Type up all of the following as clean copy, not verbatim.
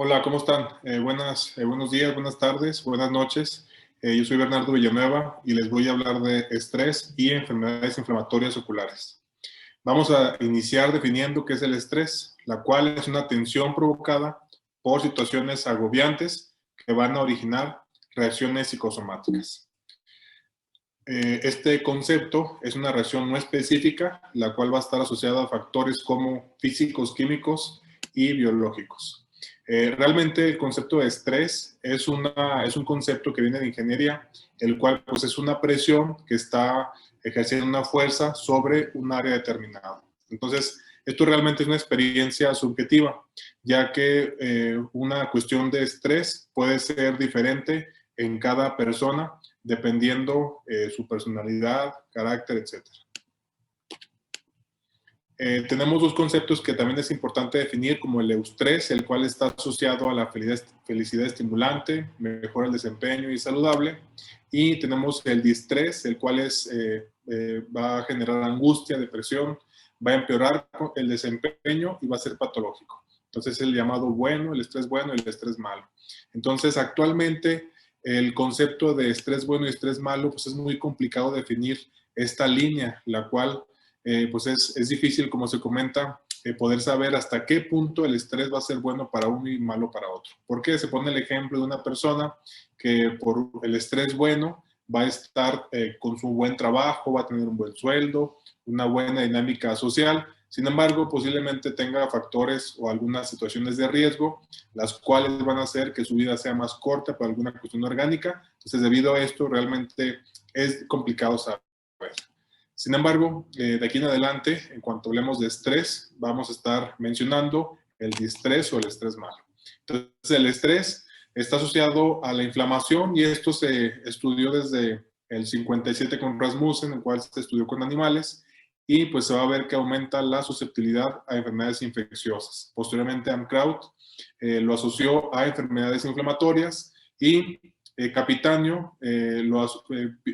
Hola, ¿cómo están? Buenos días, buenas tardes, buenas noches. Yo soy Bernardo Villanueva y les voy a hablar de estrés y enfermedades inflamatorias oculares. Vamos a iniciar definiendo qué es el estrés, la cual es una tensión provocada por situaciones agobiantes que van a originar reacciones psicosomáticas. Este concepto es una reacción no específica, la cual va a estar asociada a factores como físicos, químicos y biológicos. Realmente el concepto de estrés es un concepto que viene de ingeniería, el cual pues, es una presión que está ejerciendo una fuerza sobre un área determinada. Entonces, esto realmente es una experiencia subjetiva, ya que una cuestión de estrés puede ser diferente en cada persona dependiendo su personalidad, carácter, etc. Tenemos dos conceptos que también es importante definir, como el eustrés, el cual está asociado a la felicidad estimulante, mejora el desempeño y saludable. Y tenemos el distrés, el cual va a generar angustia, depresión, va a empeorar el desempeño y va a ser patológico. Entonces, el llamado bueno, el estrés bueno y el estrés malo. Entonces, actualmente, el concepto de estrés bueno y estrés malo, pues es muy complicado definir esta línea, la cual pues es difícil, como se comenta, poder saber hasta qué punto el estrés va a ser bueno para uno y malo para otro. Porque se pone el ejemplo de una persona que por el estrés bueno va a estar con su buen trabajo, va a tener un buen sueldo, una buena dinámica social. Sin embargo, posiblemente tenga factores o algunas situaciones de riesgo, las cuales van a hacer que su vida sea más corta por alguna cuestión orgánica. Entonces, debido a esto, realmente es complicado saber. Sin embargo, de aquí en adelante, en cuanto hablemos de estrés, vamos a estar mencionando el distrés o el estrés malo. Entonces, el estrés está asociado a la inflamación y esto se estudió desde el 57 con Rasmussen, el cual se estudió con animales, y pues se va a ver que aumenta la susceptibilidad a enfermedades infecciosas. Posteriormente, Amkraut lo asoció a enfermedades inflamatorias y Capitanio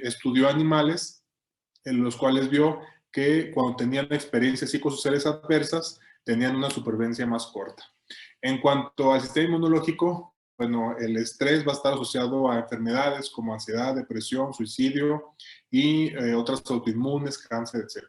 estudió animales en los cuales vio que cuando tenían experiencias psicosociales adversas, tenían una supervivencia más corta. En cuanto al sistema inmunológico, bueno, el estrés va a estar asociado a enfermedades como ansiedad, depresión, suicidio y otras autoinmunes, cáncer, etc.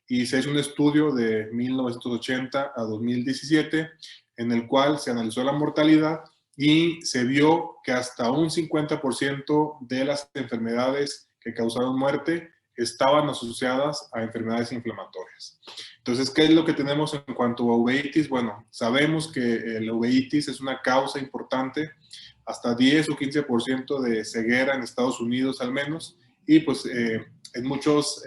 Y se hizo un estudio de 1980 a 2017 en el cual se analizó la mortalidad y se vio que hasta un 50% de las enfermedades que causaron muerte estaban asociadas a enfermedades inflamatorias. Entonces, ¿qué es lo que tenemos en cuanto a uveitis? Bueno, sabemos que la uveitis es una causa importante, hasta 10 o 15% de ceguera en Estados Unidos al menos, y pues en muchas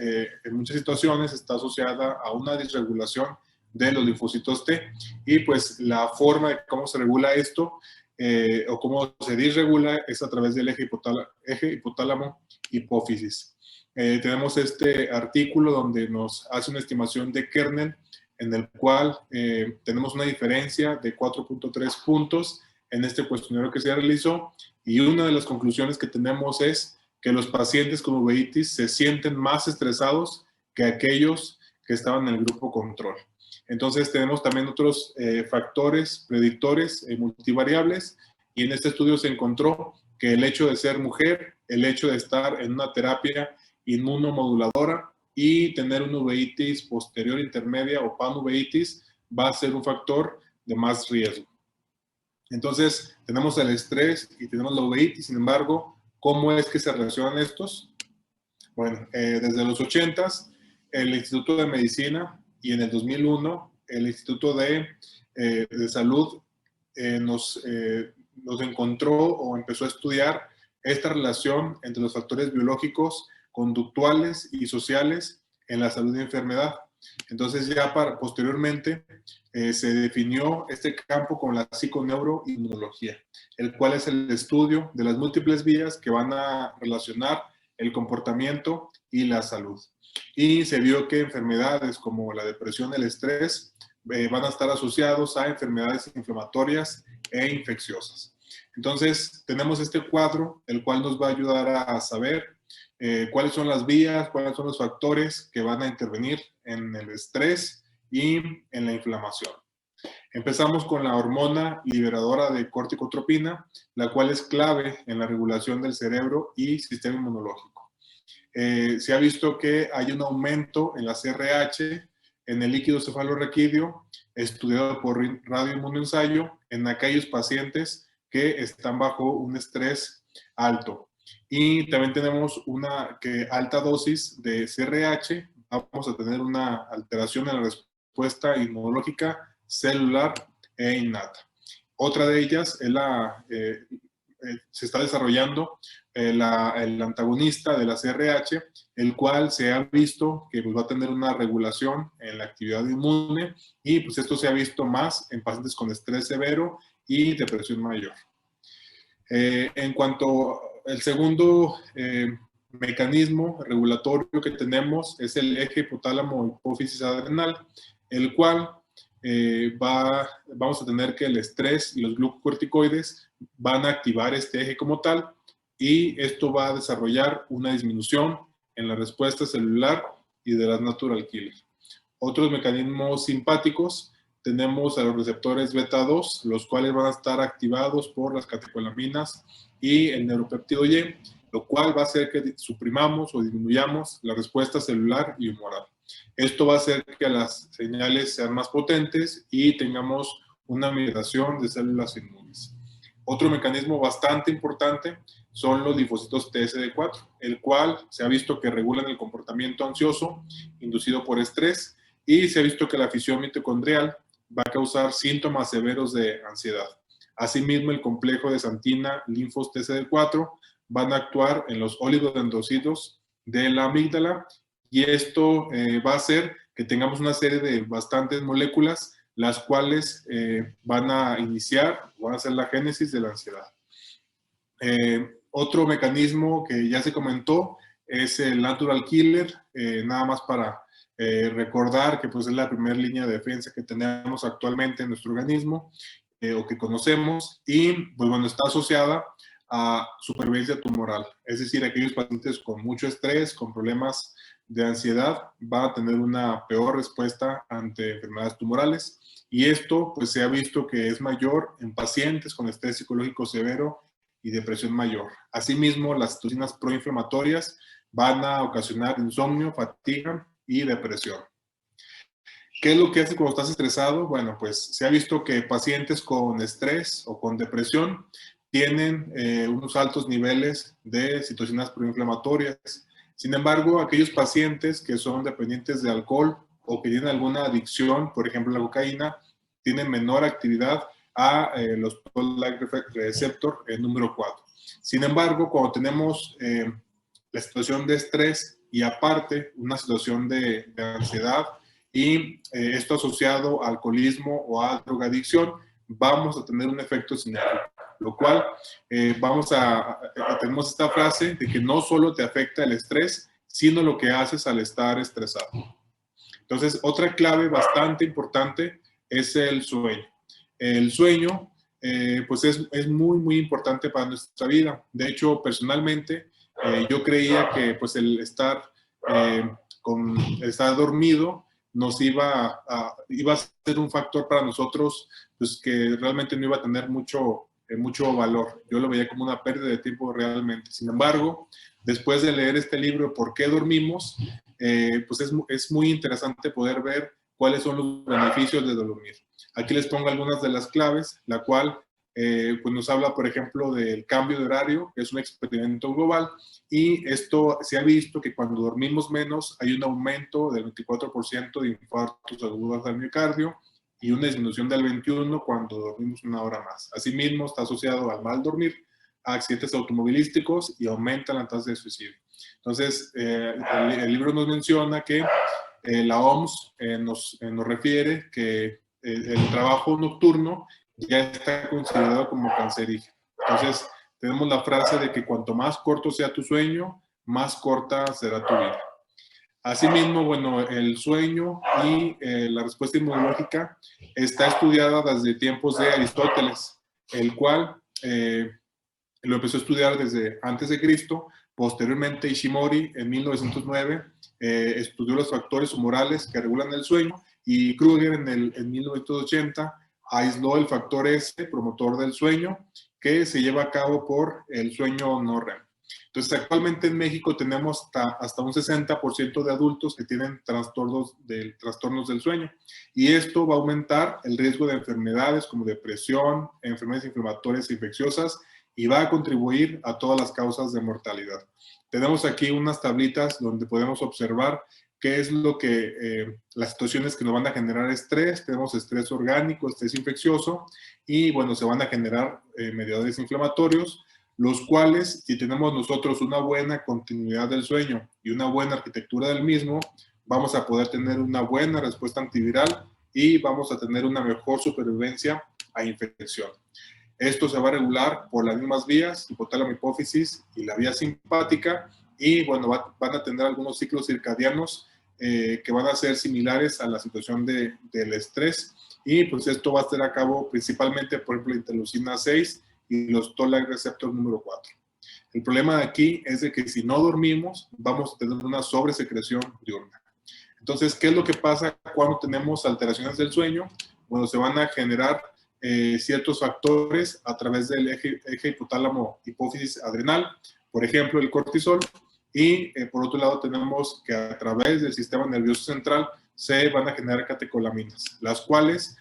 situaciones está asociada a una disregulación de los linfocitos T, y pues la forma de cómo se regula esto o cómo se disregula es a través del eje hipotálamo-hipófisis. Tenemos este artículo donde nos hace una estimación de kernel en el cual tenemos una diferencia de 4.3 puntos en este cuestionario que se realizó, y una de las conclusiones que tenemos es que los pacientes con uveitis se sienten más estresados que aquellos que estaban en el grupo control. Entonces tenemos también otros factores predictores multivariables, y en este estudio se encontró que el hecho de ser mujer, el hecho de estar en una terapia inmunomoduladora y tener una uveitis posterior intermedia o panuveitis va a ser un factor de más riesgo. Entonces, tenemos el estrés y tenemos la uveitis. Sin embargo, ¿cómo es que se relacionan estos? Bueno, desde los 80s, el Instituto de Medicina, y en el 2001, el Instituto de Salud nos encontró o empezó a estudiar esta relación entre los factores biológicos, conductuales y sociales en la salud y enfermedad. Entonces ya posteriormente se definió este campo como la psiconeuroinmunología, el cual es el estudio de las múltiples vías que van a relacionar el comportamiento y la salud. Y se vio que enfermedades como la depresión, el estrés, van a estar asociados a enfermedades inflamatorias e infecciosas. Entonces, tenemos este cuadro, el cual nos va a ayudar a saber cuáles son las vías, cuáles son los factores que van a intervenir en el estrés y en la inflamación. Empezamos con la hormona liberadora de corticotropina, la cual es clave en la regulación del cerebro y sistema inmunológico. Se ha visto que hay un aumento en la CRH, en el líquido cefalorraquídeo, estudiado por radioinmunoensayo, en aquellos pacientes que están bajo un estrés alto. Y también tenemos una alta dosis de CRH, vamos a tener una alteración en la respuesta inmunológica celular e innata. Otra de ellas es se está desarrollando el antagonista de la CRH, el cual se ha visto que pues, va a tener una regulación en la actividad inmune y pues esto se ha visto más en pacientes con estrés severo y depresión mayor. En cuanto al segundo mecanismo regulatorio que tenemos es el eje hipotálamo-hipófisis adrenal, el cual vamos a tener que el estrés y los glucocorticoides van a activar este eje como tal y esto va a desarrollar una disminución en la respuesta celular y de las natural killer. Otros mecanismos simpáticos tenemos a los receptores beta 2, los cuales van a estar activados por las catecolaminas y el neuropéptido Y, lo cual va a hacer que suprimamos o disminuyamos la respuesta celular y humoral. Esto va a hacer que las señales sean más potentes y tengamos una migración de células inmunes. Otro mecanismo bastante importante son los linfocitos TSD4, el cual se ha visto que regulan el comportamiento ansioso inducido por estrés y se ha visto que la fisión mitocondrial va a causar síntomas severos de ansiedad. Asimismo, el complejo de xantina linfos TSD4 van a actuar en los oligodendrocitos de la amígdala y esto va a hacer que tengamos una serie de bastantes moléculas las cuales van a iniciar, van a hacer la génesis de la ansiedad. Otro mecanismo que ya se comentó es el natural killer, nada más para recordar que pues, es la primera línea de defensa que tenemos actualmente en nuestro organismo o que conocemos y pues, bueno, está asociada a supervivencia tumoral, es decir, aquellos pacientes con mucho estrés, con problemas de ansiedad, van a tener una peor respuesta ante enfermedades tumorales y esto pues se ha visto que es mayor en pacientes con estrés psicológico severo y depresión mayor. Asimismo, las citocinas proinflamatorias van a ocasionar insomnio, fatiga y depresión. ¿Qué es lo que hace cuando estás estresado? Bueno, pues se ha visto que pacientes con estrés o con depresión tienen unos altos niveles de citocinas proinflamatorias. Sin embargo, aquellos pacientes que son dependientes de alcohol o que tienen alguna adicción, por ejemplo la cocaína, tienen menor actividad a los toll-like receptor número 4. Sin embargo, cuando tenemos la situación de estrés y aparte una situación de ansiedad y esto asociado a alcoholismo o a drogadicción, vamos a tener un efecto sinérgico, lo cual tenemos esta frase de que no solo te afecta el estrés, sino lo que haces al estar estresado. Entonces, otra clave bastante importante es el sueño. El sueño, pues es muy, muy importante para nuestra vida. De hecho, personalmente, yo creía que pues el estar dormido nos iba a ser un factor para nosotros pues que realmente no iba a tener mucho valor. Yo lo veía como una pérdida de tiempo realmente. Sin embargo, después de leer este libro, ¿Por qué dormimos? Pues es muy interesante poder ver cuáles son los beneficios de dormir. Aquí les pongo algunas de las claves, la cual pues nos habla, por ejemplo, del cambio de horario, que es un experimento global, y esto se ha visto que cuando dormimos menos hay un aumento del 24% de infartos agudos al miocardio y una disminución del 21% cuando dormimos una hora más. Asimismo, está asociado al mal dormir, a accidentes automovilísticos y aumenta la tasa de suicidio. Entonces, el libro nos menciona que la OMS nos refiere que el trabajo nocturno ya está considerado como cancerígeno. Entonces, tenemos la frase de que cuanto más corto sea tu sueño, más corta será tu vida. Asimismo, bueno, el sueño y la respuesta inmunológica está estudiada desde tiempos de Aristóteles, el cual lo empezó a estudiar desde antes de Cristo. Posteriormente, Ishimori, en 1909, estudió los factores humorales que regulan el sueño y Kruger en 1980 aisló el factor S, promotor del sueño, que se lleva a cabo por el sueño no REM. Entonces, actualmente en México tenemos hasta un 60% de adultos que tienen trastornos del sueño. Y esto va a aumentar el riesgo de enfermedades como depresión, enfermedades inflamatorias e infecciosas, y va a contribuir a todas las causas de mortalidad. Tenemos aquí unas tablitas donde podemos observar qué es lo que, las situaciones que nos van a generar estrés. Tenemos estrés orgánico, estrés infeccioso, y bueno, se van a generar mediadores inflamatorios, los cuales, si tenemos nosotros una buena continuidad del sueño y una buena arquitectura del mismo, vamos a poder tener una buena respuesta antiviral y vamos a tener una mejor supervivencia a infección. Esto se va a regular por las mismas vías, hipotálamo, hipófisis y la vía simpática, y bueno, van a tener algunos ciclos circadianos que van a ser similares a la situación del estrés, y pues esto va a ser a cabo principalmente, por ejemplo, la interleucina 6 y los Toll-like receptor número 4. El problema de aquí es de que si no dormimos, vamos a tener una sobresecreción diurna. Entonces, ¿qué es lo que pasa cuando tenemos alteraciones del sueño? Bueno, se van a generar ciertos factores a través del eje hipotálamo hipófisis adrenal, por ejemplo, el cortisol, y por otro lado tenemos que a través del sistema nervioso central se van a generar catecolaminas, las cuales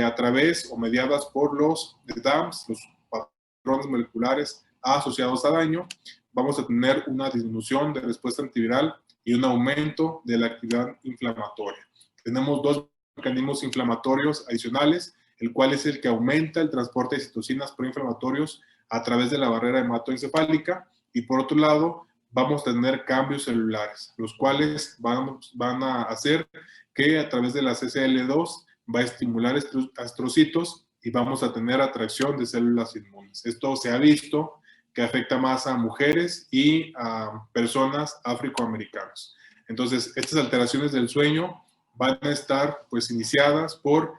a través o mediadas por los DAMs, los patrones moleculares asociados a daño, vamos a tener una disminución de respuesta antiviral y un aumento de la actividad inflamatoria. Tenemos dos mecanismos inflamatorios adicionales, el cual es el que aumenta el transporte de citocinas proinflamatorios a través de la barrera hematoencefálica, y por otro lado vamos a tener cambios celulares, los cuales van a hacer que a través de la CCL2 va a estimular astrocitos y vamos a tener atracción de células inmunes. Esto se ha visto que afecta más a mujeres y a personas afroamericanas. Entonces, estas alteraciones del sueño van a estar pues iniciadas por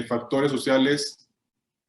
factores sociales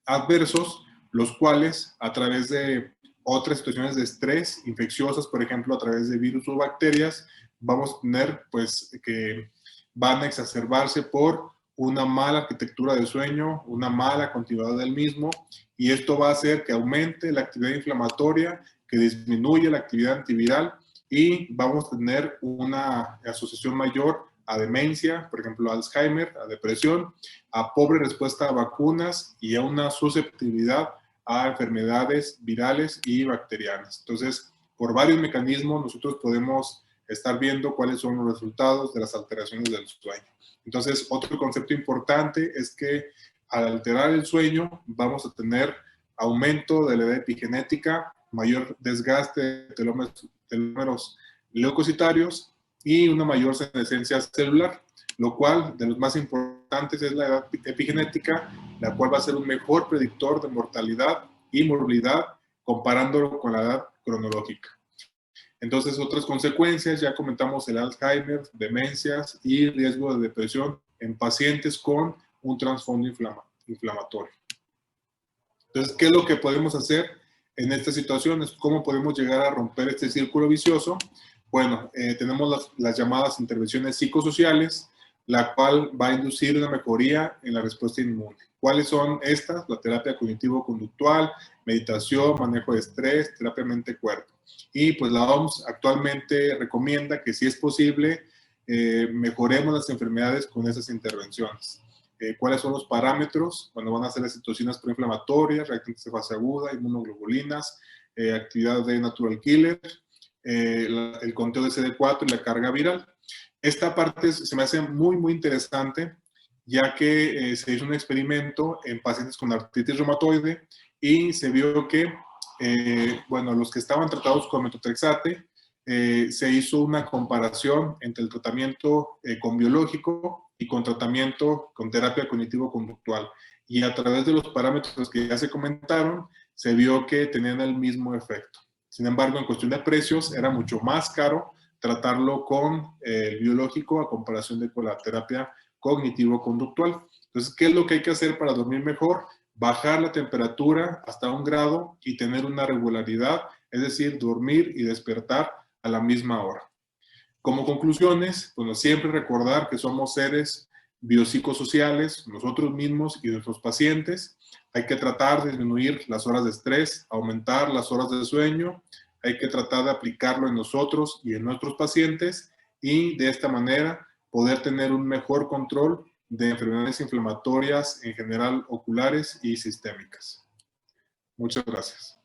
adversos, los cuales a través de otras situaciones de estrés infecciosas, por ejemplo, a través de virus o bacterias, vamos a tener pues que van a exacerbarse por una mala arquitectura del sueño, una mala continuidad del mismo, y esto va a hacer que aumente la actividad inflamatoria, que disminuya la actividad antiviral, y vamos a tener una asociación mayor a demencia, por ejemplo, a Alzheimer, a depresión, a pobre respuesta a vacunas y a una susceptibilidad a enfermedades virales y bacterianas. Entonces, por varios mecanismos nosotros podemos estar viendo cuáles son los resultados de las alteraciones del sueño. Entonces, otro concepto importante es que al alterar el sueño vamos a tener aumento de la edad epigenética, mayor desgaste de telómeros leucocitarios y una mayor senescencia celular, lo cual de los más importantes es la edad epigenética, la cual va a ser un mejor predictor de mortalidad y morbilidad comparándolo con la edad cronológica. Entonces, otras consecuencias, ya comentamos el Alzheimer, demencias y riesgo de depresión en pacientes con un trasfondo inflamatorio. Entonces, ¿qué es lo que podemos hacer en estas situaciones? ¿Cómo podemos llegar a romper este círculo vicioso? Bueno, tenemos las llamadas intervenciones psicosociales, la cual va a inducir una mejoría en la respuesta inmune. ¿Cuáles son estas? La terapia cognitivo-conductual, meditación, manejo de estrés, terapia mente-cuerpo. Y pues la OMS actualmente recomienda que si es posible, mejoremos las enfermedades con esas intervenciones. ¿Cuáles son los parámetros? Bueno, van a ser las citocinas proinflamatorias, reactantes de fase aguda, inmunoglobulinas, actividad de natural killer, el conteo de CD4 y la carga viral. Esta parte se me hace muy, muy interesante, ya que se hizo un experimento en pacientes con artritis reumatoide y se vio que, bueno, los que estaban tratados con metotrexate, se hizo una comparación entre el tratamiento con biológico y con tratamiento con terapia cognitivo-conductual. Y a través de los parámetros que ya se comentaron, se vio que tenían el mismo efecto. Sin embargo, en cuestión de precios, era mucho más caro tratarlo con el biológico a comparación de con la terapia cognitivo-conductual. Entonces, ¿qué es lo que hay que hacer para dormir mejor? Bajar la temperatura hasta 1 grado y tener una regularidad, es decir, dormir y despertar a la misma hora. Como conclusiones, bueno, siempre recordar que somos seres biopsicosociales, nosotros mismos y nuestros pacientes. Hay que tratar de disminuir las horas de estrés, aumentar las horas de sueño. Hay que tratar de aplicarlo en nosotros y en nuestros pacientes y de esta manera poder tener un mejor control de enfermedades inflamatorias en general oculares y sistémicas. Muchas gracias.